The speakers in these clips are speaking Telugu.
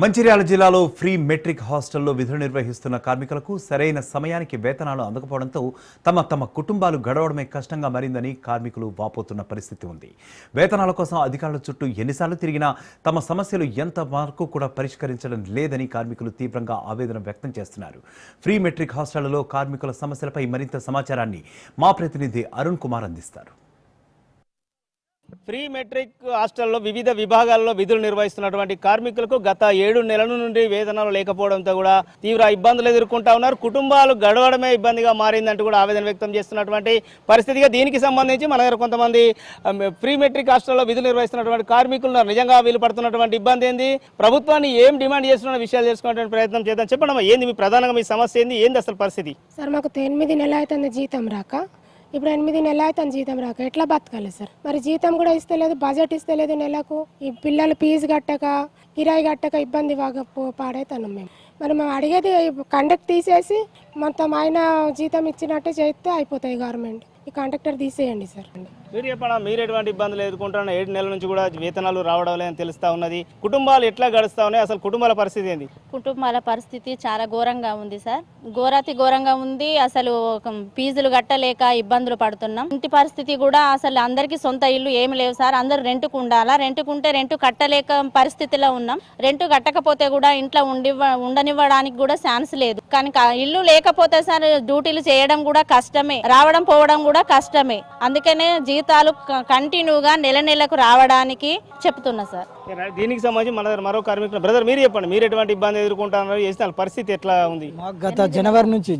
మంచిర్యాల జిల్లాలో ఫ్రీ మెట్రిక్ హాస్టల్లో విధులు నిర్వహిస్తున్న కార్మికులకు సరైన సమయానికి వేతనాలు అందకపోవడంతో తమ కుటుంబాలు గడవడమే కష్టంగా మారిందని కార్మికులు వాపోతున్న పరిస్థితి ఉంది. వేతనాల కోసం అధికారుల చుట్టూ ఎన్నిసార్లు తిరిగినా తమ సమస్యలు ఎంత వరకు కూడా పరిష్కరించడం లేదని కార్మికులు తీవ్రంగా ఆవేదన వ్యక్తం చేస్తున్నారు. ఫ్రీ మెట్రిక్ హాస్టళ్లలో కార్మికుల సమస్యలపై మరింత సమాచారాన్ని మా ప్రతినిధి అరుణ్ కుమార్ అందిస్తారు. ఫ్రీ మెట్రిక్ హాస్టల్లో వివిధ విభాగాల్లో విధులు నిర్వహిస్తున్నటువంటి కార్మికులకు గత 7 నెలల నుండి వేతనాలు లేకపోవడంతో కూడా తీవ్ర ఇబ్బందులు ఎదుర్కొంటా ఉన్నారు. కుటుంబాలు గడవడమే ఇబ్బందిగా మారిందంటూ కూడా ఆవేదన వ్యక్తం చేస్తున్నటువంటి పరిస్థితిగా దీనికి సంబంధించి మన దగ్గర కొంతమంది ఫ్రీ మెట్రిక్ హాస్టల్లో విధులు నిర్వహిస్తున్నటువంటి కార్మికులు నిజంగా వీలు పడుతున్నటువంటి ఇబ్బంది ఏంది, ప్రభుత్వాన్ని ఏం డిమాండ్ చేస్తున్న విషయాలు తెలుసుకునేటువంటి ప్రయత్నం చేద్దాం. చెప్పండి, ఏంది మీ ప్రధానంగా మీ సమస్య ఏంది అసలు పరిస్థితి? సార్, మాకు 8 నెలలు అవుతుంది జీతం రాక. ఇప్పుడు 8 నెలలు అవుతుంది జీతం రాక. ఎట్లా బతకాలి సార్? మరి జీతం కూడా ఇస్తలేదు, బడ్జెట్ ఇస్తలేదు. నెలకు ఈ పిల్లలు ఫీజు కట్టక, కిరాయి కట్టక ఇబ్బంది పాడైతున్నాం మేము. మరి మేము అడిగేది కండక్ట్ తీసేసి మొత్తం ఆయన జీతం ఇచ్చినట్టే చేస్తే అయిపోతాయి. గవర్నమెంట్ ఈ కాంట్రాక్టర్ తీసేయండి సార్. మీరు చెప్పండి, మీరు ఎటువంటి ఇబ్బందులు ఎదుర్కొంటున్న 7 నెలల నుంచి కూడా వేతనాలు రావడం లేదని తెలుస్తా ఉన్నది. కుటుంబాలు ఎట్లా గడుస్తా ఉన్నాయి, అసలు కుటుంబాల పరిస్థితి ఏంది? కుటుంబాల పరిస్థితి చాలా ఘోరంగా ఉంది సార్. ఘోరంగా ఉంది. అసలు ఫీజులు కట్టలేక ఇబ్బందులు పడుతున్నాం. ఇంటి పరిస్థితి కూడా అసలు అందరికీ సొంత ఇల్లు ఏమి లేవు సార్. అందరూ రెంట్కు ఉండాలా. రెంట్కుంటే రెంట్ కట్టలేక పరిస్థితిలో ఉన్నాం. రెంట్ కట్టకపోతే కూడా ఇంట్లో ఉండనివ్వడానికి కూడా ఛాన్స్ లేదు. కానీ ఇల్లు లేకపోతే సార్ డ్యూటీలు చేయడం కూడా కష్టమే, రావడం పోవడం కూడా కష్టమే. అందుకనే జీతాలు కంటిన్యూగా నెలకు రావడానికి చెప్తున్నా సార్. దీనికి సంబంధించి మన మరో కార్మికులు బ్రదర్, మీరు చెప్పండి, మీరు ఎటువంటి ఇబ్బంది ఎదుర్కొంటున్నారు, చేసిన పరిస్థితి ఎట్లా ఉంది? మాకు గత జనవరి నుంచి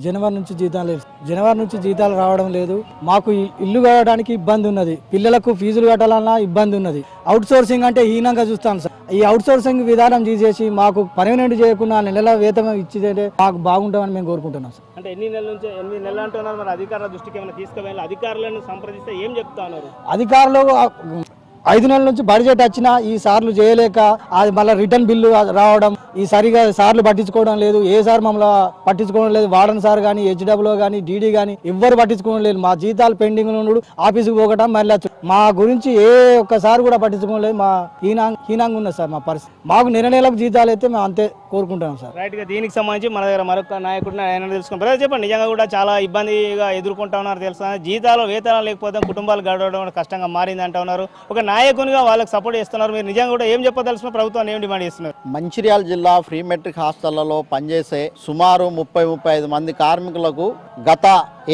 జీతాలు రావడం లేదు. మాకు ఇల్లు కట్టడానికి ఇబ్బంది ఉన్నది. పిల్లలకు ఫీజులు కట్టాలన్నా ఇబ్బంది ఉన్నది. అవుట్ సోర్సింగ్ అంటే హీనంగా చూస్తాను సార్. ఈ అవుట్ సోర్సింగ్ విధానం తీసేసి మాకు పర్మనెంట్ చేయకుండా నెల వేతనం ఇచ్చితే మాకు బాగుంటామని మేము కోరుకుంటున్నాం సార్. అంటే ఎన్ని నెలల నుంచి 8 నెలలు అంటున్నారు, మరి అధికారుల దృష్టికి ఏమైనా తీసుకువెళ్ళి అధికారులను సంప్రదిస్తే ఏం చెప్తా ఉన్నారు? అధికారులు 5 నెలల నుంచి బడ్జెట్ వచ్చినా ఈ సార్లు చేయలేక అది మళ్ళీ రిటర్న్ బిల్లు రావడం, ఈ సరిగా సార్లు పట్టించుకోవడం లేదు. ఏ సార్ మమ్మల్ని పట్టించుకోవడం లేదు. వార్డన్ సార్ కానీ, హెచ్డబ్ల్యూ కానీ, డీడీ కానీ ఎవ్వరు పట్టించుకోవడం లేదు. మా జీతాలు పెండింగ్ ఉండడు, ఆఫీసుకు పోగటం మళ్ళీ మా గురించి ఏ ఒక్కసారి కూడా పట్టించుకోవడం లేదు. మా హీనంగా ఉన్నది సార్ మా పరిస్థితి. మాకు నెలకు జీతాలు అయితే మేము అంతే కోరుకుంటున్నాం సార్. రైట్ గా దీనికి సంబంధించి మన దగ్గర మరొక నాయకుడు ఆయన తెలుసుకుంటారు. చెప్పండి, నిజంగా కూడా చాలా ఇబ్బందిగా ఎదుర్కొంటా ఉన్నారు తెలుసు. వేతనాలు లేకపోతే కుటుంబాలు గడవడం కష్టంగా మారింది అంటూ ఉన్నారు. ఒక నాయకునిగా వాళ్ళకి సపోర్ట్ చేస్తున్నారు. మీరు నిజంగా కూడా ఏం చెప్పదలుచుకున్న, ప్రభుత్వాన్ని ఏం డిమాండ్ చేస్తున్నారు? మంచిర్యాల జిల్లా ఫ్రీ మెట్రిక్ హాస్టళ్లలో పనిచేసే సుమారు 30-35 మంది కార్మికులకు గత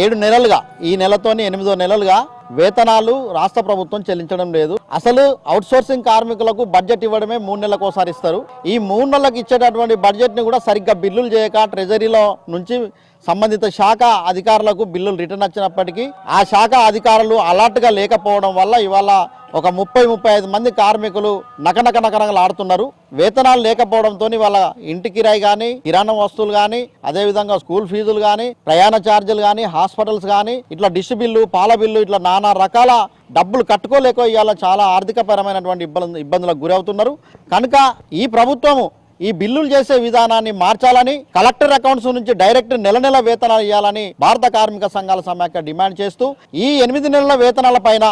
7 నెలలుగా, ఈ నెలతోని 8వ నెలలుగా వేతనాలు రాష్ట్ర ప్రభుత్వం చెల్లించడం లేదు. అసలు అవుట్ సోర్సింగ్ కార్మికులకు బడ్జెట్ ఇవ్వడమే 3 నెలలకు ఒకసారి ఇస్తారు. ఈ 3 నెలలకు ఇచ్చేటటువంటి బడ్జెట్ ని కూడా సరిగ్గా బిల్లులు చేయక ట్రెజరీలో నుంచి సంబంధిత శాఖ అధికారులకు బిల్లులు రిటర్న్ వచ్చినప్పటికీ ఆ శాఖ అధికారులు అలర్ట్ గా లేకపోవడం వల్ల ఇవాళ ఒక 30-35 మంది కార్మికులు నకనకలు ఆడుతున్నారు. వేతనాలు లేకపోవడంతో వాళ్ళ ఇంటి కిరాయి కానీ, కిరాణం వస్తువులు కానీ, అదేవిధంగా స్కూల్ ఫీజులు కానీ, ప్రయాణ ఛార్జీలు కానీ, హాస్పిటల్స్ కానీ, ఇట్లా డిష్ బిల్లు, పాల బిల్లు, ఇట్లా నానా రకాల డబ్బులు కట్టుకోలేక ఇవాళ చాలా ఆర్థికపరమైనటువంటి ఇబ్బందులకు గురవుతున్నారు. కనుక ఈ ప్రభుత్వము ఈ బిల్లులు చేసే విధానాన్ని మార్చాలని, కలెక్టర్ అకౌంట్స్ నుంచి డైరెక్ట్ నెల వేతనాలు ఇవ్వాలని భారత కార్మిక సంఘాల సమాఖ్య డిమాండ్ చేస్తూ ఈ 8 నెలల వేతనాల పైన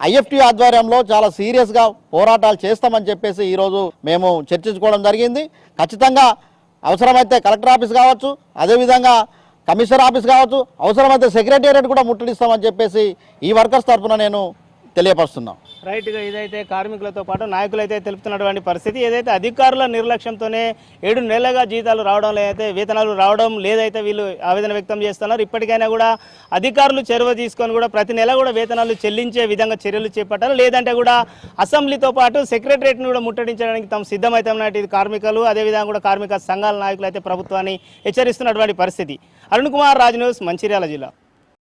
IFT ఆధ్వర్యంలో చాలా సీరియస్గా పోరాటాలు చేస్తామని చెప్పేసి ఈరోజు మేము చర్చించుకోవడం జరిగింది. ఖచ్చితంగా అవసరమైతే కలెక్టర్ ఆఫీస్ కావచ్చు, అదేవిధంగా కమిషనర్ ఆఫీస్ కావచ్చు, అవసరమైతే సెక్రటేరియట్ కూడా ముట్టడిస్తామని చెప్పేసి ఈ వర్కర్స్ తరఫున నేను తెలియపరుస్తున్నాం. రైట్గా ఇదైతే కార్మికులతో పాటు నాయకులు అయితే తెలుపుతున్నటువంటి పరిస్థితి. ఏదైతే అధికారుల నిర్లక్ష్యంతోనే 7 నెలలుగా జీతాలు రావడం లేదైతే వేతనాలు రావడం లేదైతే వీళ్ళు ఆవేదన వ్యక్తం చేస్తున్నారు. ఇప్పటికైనా కూడా అధికారులు చొరవ తీసుకొని కూడా ప్రతి నెల కూడా వేతనాలు చెల్లించే విధంగా చర్యలు చేపట్టాలి. లేదంటే కూడా అసెంబ్లీతో పాటు సెక్రటరియట్ను కూడా ముట్టడించడానికి తాము సిద్ధమవుతామన్నట్టు కార్మికులు, అదేవిధంగా కూడా కార్మిక సంఘాల నాయకులు అయితే ప్రభుత్వాన్ని హెచ్చరిస్తున్నటువంటి పరిస్థితి. అరుణ్ కుమార్, రాజ్ న్యూస్, మంచిర్యాల జిల్లా.